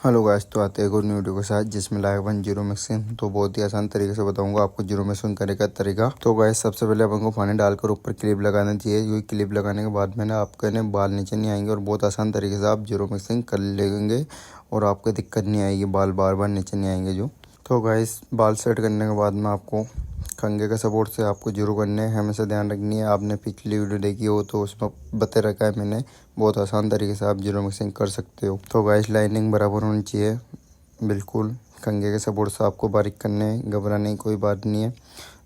Hello guys, तो आते हैं एक और न्यू वीडियो के साथ जिसमें लाएगा अपन जीरो मिक्सिंग। तो बहुत ही आसान तरीके से बताऊंगा आपको जीरो मिक्सिंग करने का तरीका। तो गाइस सबसे पहले अपन को पानी डालकर ऊपर क्लिप लगाना चाहिए, क्योंकि क्लिप लगाने के बाद में ना आपके ना बाल नीचे नहीं आएंगे और बहुत आसान तरीके से आप जीरो मिक्सिंग कर लेंगे और आपको दिक्कत नहीं आएगी, बाल बार बार नीचे नहीं आएंगे जो। तो गाइस बाल सेट करने के बाद में आपको कंघे के सपोर्ट से आपको जीरो करने हैं, हमेशा ध्यान रखनी है। आपने पिछली वीडियो देखी हो तो उसमें बता रखा है मैंने, बहुत आसान तरीके से आप जीरो मिक्सिंग कर सकते हो। तो गाइस लाइनिंग बराबर होनी चाहिए बिल्कुल, कंघे के सपोर्ट से आपको बारीक करने हैं, घबराने की कोई बात नहीं है।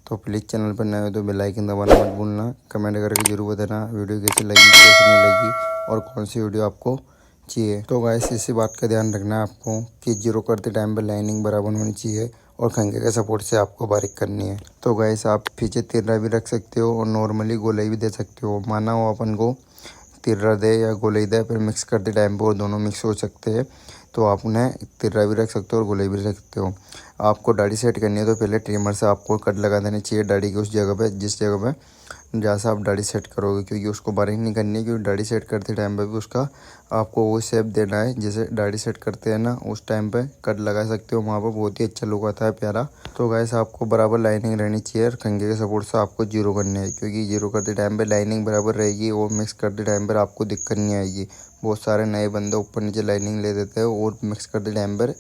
तो प्लीज़ चैनल पर नए हो तो बेल आइकन दबाना मत भूलना, कमेंट करके जरूर बताना वीडियो कैसी लगी कैसी नहीं लगी और कौन सी वीडियो आपको चाहिए। तो गाइस इसी बात का ध्यान रखना है आपको कि जीरो करते टाइम पर लाइनिंग बराबर होनी चाहिए और कंघे के सपोर्ट से आपको बारीक करनी है। तो गाइस आप पीछे तिर्रा भी रख सकते हो और नॉर्मली गोलाई भी दे सकते हो। माना हो अपन को तिर्रा दे या गोलाई दे, फिर मिक्स करते टाइम पर वो दोनों मिक्स हो सकते हैं। तो आप उन्हें तिर्रा भी रख सकते हो और गोलाई भी रख सकते हो। आपको दाढ़ी सेट करनी है तो पहले ट्रिमर से आपको कट लगा देनी चाहिए दाढ़ी की उस जगह पे जिस जगह पे जहाँ से आप दाढ़ी सेट करोगे, क्योंकि उसको बारीक नहीं करनी है। क्योंकि दाढ़ी सेट करते टाइम पे भी उसका आपको वो शेप देना है जैसे दाढ़ी सेट करते हैं ना, उस टाइम पे कट लगा सकते हो, वहाँ पर बहुत ही अच्छा लुक आता है प्यारा। तो गाइस आपको बराबर लाइनिंग रहनी चाहिए और कंघे के सपोर्ट से आपको जीरो करनी है, क्योंकि जीरो करते टाइम पे लाइनिंग बराबर रहेगी और मिक्स करते टाइम पर आपको दिक्कत नहीं आएगी। बहुत सारे नए बंदे ऊपर नीचे लाइनिंग ले देते हैं और मिक्स करते टाइम पर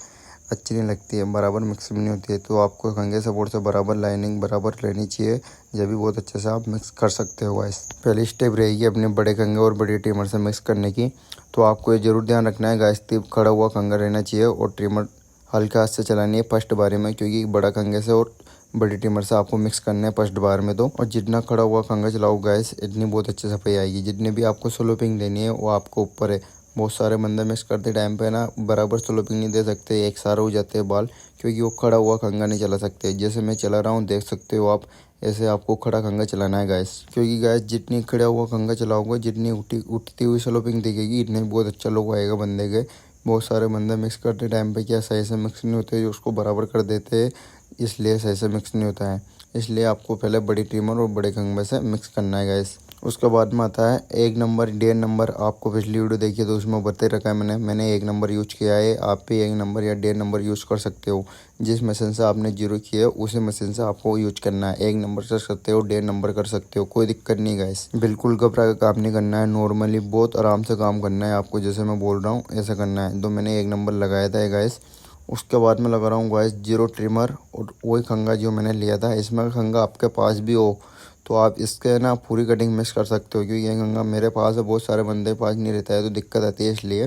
अच्छी नहीं लगती है, बराबर मिक्स भी नहीं होती है। तो आपको कंघे सपोर्ट से बराबर लाइनिंग बराबर रहनी चाहिए, जब भी बहुत अच्छे से आप मिक्स कर सकते हो। गाइस पहली स्टेप रहेगी अपने बड़े कंघे और बड़ी ट्रिमर से मिक्स करने की। तो आपको ये जरूर ध्यान रखना है गाइस, खड़ा हुआ कंघा रहना चाहिए और ट्रिमर हल्के हाथ से चलानी है फर्स्ट बारी में, क्योंकि बड़ा कंघे से और बड़ी ट्रिमर से आपको मिक्स करना है फर्स्ट बार में। तो और जितना खड़ा हुआ कंघा चलाओ गाइस इतनी बहुत अच्छी सफाई आएगी। जितनी भी आपको स्लोपिंग देनी है वो आपको ऊपर है। बहुत सारे बंदे मिक्स करते टाइम पे ना बराबर स्लोपिंग नहीं दे सकते, एक सारे हो जाते हैं बाल, क्योंकि वो खड़ा हुआ कंघा नहीं चला सकते। जैसे मैं चला रहा हूँ देख सकते हो आप, ऐसे आपको खड़ा कंघा चलाना है गाइस। क्योंकि गाइस जितनी खड़ा हुआ कंघा चलाओगे जितनी उठती हुई स्लोपिंग दिखेगी इतनी बहुत अच्छा लुक आएगा बंदे के। बहुत सारे बंदे मिक्स करते टाइम पे क्या सही से मिक्स नहीं होते, जो उसको बराबर कर देते हैं, इसलिए सही से मिक्स नहीं होता है। इसलिए आपको पहले बड़ी ट्रिमर और बड़े कंघे से मिक्स करना है गाइस। उसके बाद में आता है 1 नंबर 1.5 नंबर। आपको पिछली वीडियो देखी है तो उसमें बता रखा है मैंने 1 नंबर यूज किया है। आप भी 1 नंबर या 1.5 नंबर यूज़ कर सकते हो। जिस मशीन से आपने जीरो किया है उसी मशीन से आपको यूज करना है। 1 नंबर कर सकते हो, 1.5 नंबर कर सकते हो, कोई दिक्कत नहीं गाइस। बिल्कुल घबरा के काम नहीं करना है, नॉर्मली बहुत आराम से काम करना है आपको, जैसे मैं बोल रहा हूँ ऐसा करना है। तो मैंने 1 नंबर लगाया था गाइस। उसके बाद में लगा रहा हूँ गाइस जीरो ट्रिमर और वही खंगा जो मैंने लिया था। इसमें खंगा आपके पास भी हो तो आप इसके ना पूरी कटिंग मिस कर सकते हो, क्योंकि ये खंगा मेरे पास है, बहुत सारे बंदे के पास नहीं रहता है तो दिक्कत आती है इसलिए।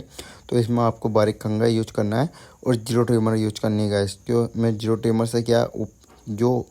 तो इसमें आपको बारीक खंगा यूज करना है और जीरो ट्रिमर यूज करनी है गाइस। क्यों मैं जीरो ट्रिमर से क्या जो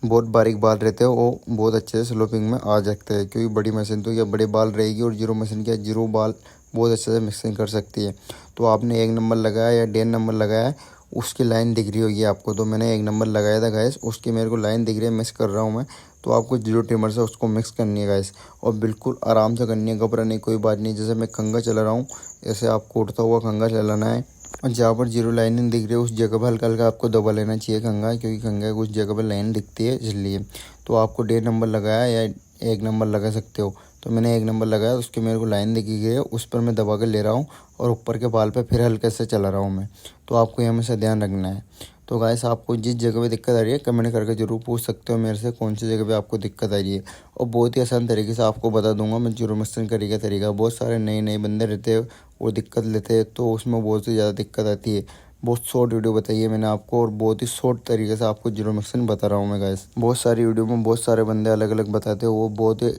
बहुत बारीक बाल रहते हैं वो बहुत अच्छे से स्लोपिंग में आ सकते हैं, क्योंकि बड़ी मशीन तो क्या बड़े बाल रहेगी और जीरो मशीन क्या जीरो बाल बहुत अच्छे से मिक्सिंग कर सकती है। तो आपने 1 नंबर लगाया या 1.5 नंबर लगाया, उसकी लाइन दिख रही होगी आपको। तो मैंने 1 नंबर लगाया था गैस, उसकी मेरे को लाइन दिख रही है, मिक्स कर रहा हूँ मैं। तो आपको जीरो ट्रिमर से उसको मिक्स करनी है गैस, और बिल्कुल आराम से करनी है, घबराने की कोई बात नहीं। जैसे मैं खंगा चला रहा हूँ ऐसे आपको उड़ता हुआ खंगा चलाना है। और जहाँ पर जीरो लाइनिंग दिख रही है उस जगह पर हल्का हल्का आपको दबा लेना चाहिए खंगा, क्योंकि खंगा उस जगह पर लाइन दिखती है इसलिए। तो आपको 1.5 नंबर लगाया या 1 नंबर लगा सकते हो। तो मैंने 1 नंबर लगाया, उसकी मेरे को लाइन दिखी गई है, उस पर मैं दबा कर ले रहा हूँ और ऊपर के बाल पे फिर हल्के से चला रहा हूँ मैं। तो आपको ये हमेशा ध्यान रखना है। तो गाइस आपको जिस जगह पे दिक्कत आ रही है कमेंट करके जरूर पूछ सकते हो मेरे से कौन सी जगह पे आपको दिक्कत आ रही है, और बहुत ही आसान तरीके से आपको बता दूंगा मैं जीरो मिक्सिंग करने का तरीका। बहुत सारे नए नए बंदे रहते हैं वो दिक्कत लेते हैं, तो उसमें बहुत ही ज़्यादा दिक्कत आती है। बहुत शॉर्ट वीडियो बताई है मैंने आपको और बहुत ही शॉर्ट तरीके से आपको जीरो मिक्सिंग बता रहा हूँ मैं गाइस। बहुत सारी वीडियो में बहुत सारे बंदे अलग अलग बताते हैं, वो बहुत ही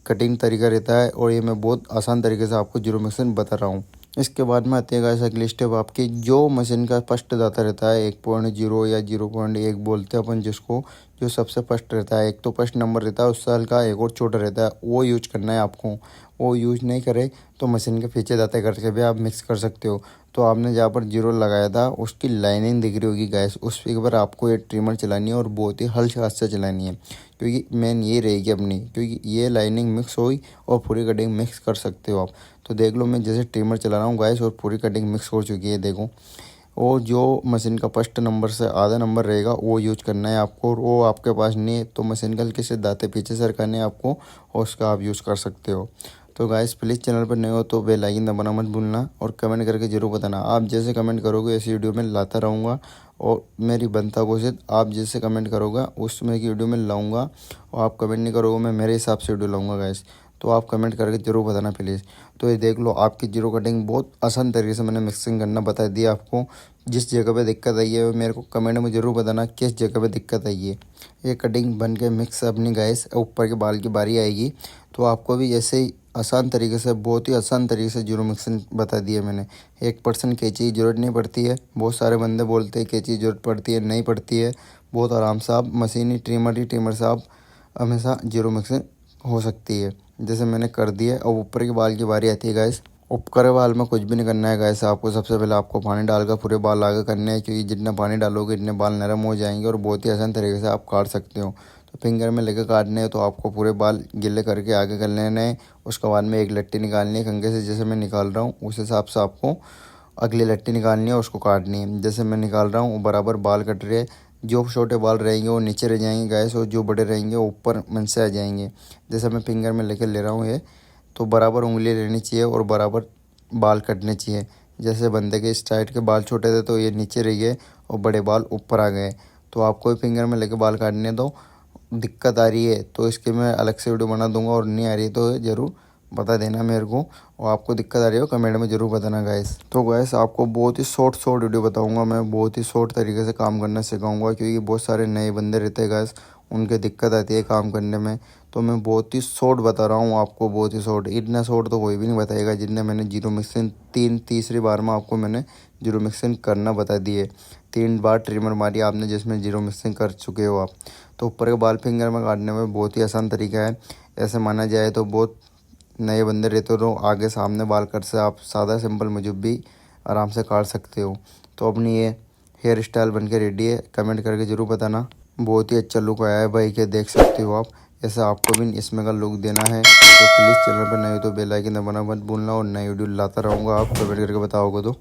कटिंग तरीका रहता है और ये मैं बहुत आसान तरीके से आपको जीरो मिक्सिंग बता रहा हूँ। इसके बाद में आती है गाइस अगली स्टेप आपकी, जो मशीन का फर्स्ट दाता रहता है 1.0 या 0.1 बोलते हैं अपन जिसको, जो सबसे फर्स्ट रहता है। एक तो फर्स्ट नंबर रहता है उस साल का, एक और छोटा रहता है, वो यूज करना है आपको। वो यूज नहीं करे तो मशीन के पीछे दाते करके भी आप मिक्स कर सकते हो। तो आपने जहाँ पर जीरो लगाया था उसकी लाइनिंग दिख रही होगी गैस, उस पर आपको ये ट्रिमर चलानी है और बहुत ही हल्के हाथ से चलानी है, क्योंकि मेन ये रहेगी अपनी, क्योंकि ये लाइनिंग मिक्स हुई और पूरी कटिंग मिक्स कर सकते हो आप। तो देख लो मैं जैसे ट्रिमर चला रहा हूँ गैस और पूरी कटिंग मिक्स हो चुकी है देखो। और जो मशीन का फर्स्ट नंबर से आधा नंबर रहेगा वो यूज करना है आपको, और वो आपके पास नहीं है तो मशीन का हल्के से दाते पीछे सरकाने आपको और उसका आप यूज़ कर सकते हो। तो गाइस प्लीज़ चैनल पर नए हो तो बेल आइकन दबाना मत भूलना और कमेंट करके जरूर बताना। आप जैसे कमेंट करोगे ऐसी वीडियो में लाता रहूँगा और मेरी बनता कोशिश आप जैसे कमेंट करोगे उसमें की वीडियो में लाऊंगा। और आप कमेंट नहीं करोगे मैं मेरे हिसाब से वीडियो लाऊंगा गाइस। तो आप कमेंट करके जरूर बताना प्लीज़। तो ये देख लो आपकी जीरो कटिंग बहुत आसान तरीके से मैंने मिक्सिंग करना बता दिया आपको। जिस जगह पे दिक्कत आई है मेरे को कमेंट में ज़रूर बताना किस जगह पे दिक्कत आई है। ये कटिंग बन के मिक्स अपनी गाइस ऊपर के बाल की बारी आएगी। तो आपको भी ऐसे ही आसान तरीके से बहुत ही आसान तरीके से जीरो मिक्सिंग बता दी है मैंने। 1% कैंची की ज़रूरत नहीं पड़ती है। बहुत सारे बंदे बोलते हैं कैंची की ज़रूरत पड़ती है, नहीं पड़ती है। बहुत आराम से आप मशीनी ट्रिमर से आप हमेशा जीरो मिक्सिंग हो सकती है। जैसे मैंने कर दिया और ऊपर के बाल की बारी आती है गाइस। ऊपर के बाल में कुछ भी नहीं करना है गाइस। आपको सबसे पहले आपको पानी डालकर पूरे बाल आगे करने हैं, क्योंकि जितना पानी डालोगे इतने बाल नरम हो जाएंगे और बहुत ही आसान तरीके से आप काट सकते हो। तो फिंगर में लेकर काटने हैं तो आपको पूरे बाल गिले करके आगे कर लेने हैं। उसके बाद में एक लट्टी निकालनी है कंघे से, जैसे मैं निकाल रहा हूँ उस हिसाब से आपको अगली लट्टी निकालनी है, उसको काटनी है। जैसे मैं निकाल रहा हूँ वो बराबर बाल कट रहे हैं। जो छोटे बाल रहेंगे वो नीचे रह जाएंगे गैस, और जो बड़े रहेंगे वो ऊपर मन से आ जाएंगे। जैसे मैं फिंगर में लेकर ले रहा हूँ ये, तो बराबर उंगली लेनी चाहिए और बराबर बाल कटने चाहिए। जैसे बंदे के स्टाइल के बाल छोटे थे तो ये नीचे रह गए और बड़े बाल ऊपर आ गए। तो आपको फिंगर में लेकर बाल काटने दो। दिक्कत आ रही है तो इसके मैं अलग से वीडियो बना दूंगा, और नहीं आ रही है तो ज़रूर बता देना मेरे को। और आपको दिक्कत आ रही हो कमेंट में ज़रूर बताना गैस। तो गैस आपको बहुत ही शॉर्ट वीडियो बताऊंगा मैं, बहुत ही शॉर्ट तरीके से काम करना सिखाऊंगा, क्योंकि बहुत सारे नए बंदे रहते हैं गैस, उनके दिक्कत आती है काम करने में। तो मैं बहुत ही शॉर्ट बता रहा हूँ आपको, बहुत ही शॉर्ट। इतना शॉर्ट तो कोई भी नहीं बताएगा जितने मैंने जीरो मिक्सिंग तीसरी बार में आपको मैंने जीरो मिक्सिंग करना बता दिए। 3 बार ट्रिमर मारी आपने जिसमें जीरो मिक्सिंग कर चुके हो आप। तो ऊपर के बाल फिंगर में काटने में बहुत ही आसान तरीका है। ऐसे माना जाए तो बहुत नए बंदे रहते हो तो आगे सामने बाल कट से आप सादा सिंपल मुजुब भी आराम से काट सकते हो। तो अपनी ये हेयर स्टाइल बन के रेडी है, कमेंट करके ज़रूर बताना। बहुत ही अच्छा लुक आया है भाई, के देख सकते हो आप। ऐसा आपको भी इसमें का लुक देना है तो प्लीज़ चैनल पर नए हो तो बेल आइकन दबाना मत भूलना, और नई वीडियो लाता रहूँगा। आप कमेंट करके बताओगे तो।